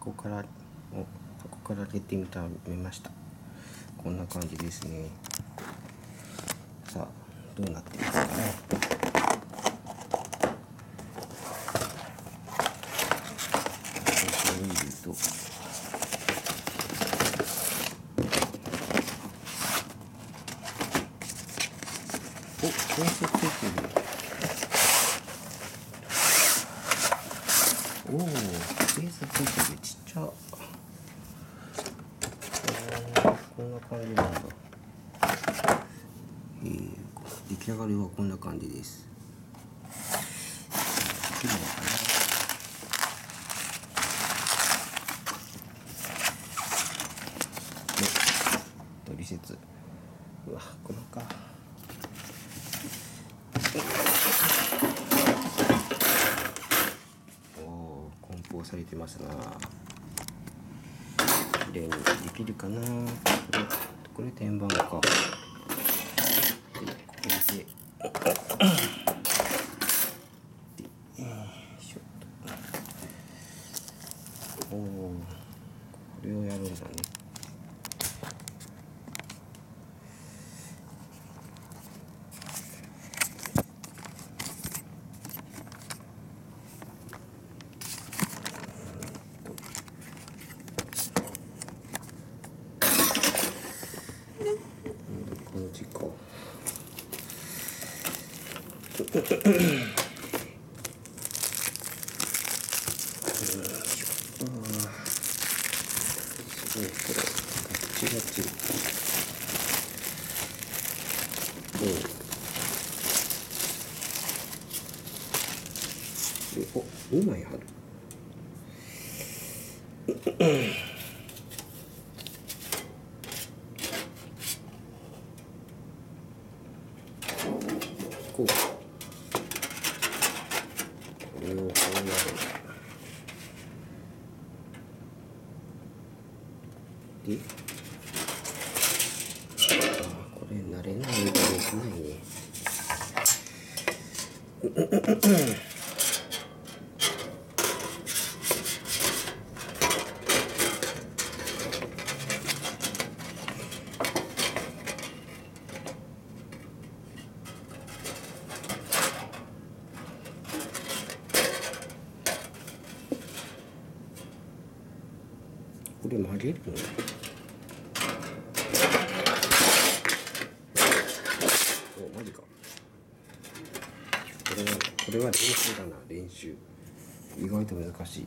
箱から開けてみました。こんな感じですね。さあどうなってますかね。見ると建設設備。建設設備ちっちゃ。こんな感じなんだ。出来上がりはこんな感じです。いいのかな。取説。うわ、これか。梱包されてますな。綺麗にできるかな。これ天板か。これでこれをやるんだね。この字か。すごいこれガッチガチ。2枚貼る。こう。これをこうやる。で、これ慣れないとできないね。これ曲げるの？マジか。これは練習だな、練習。意外と難しい。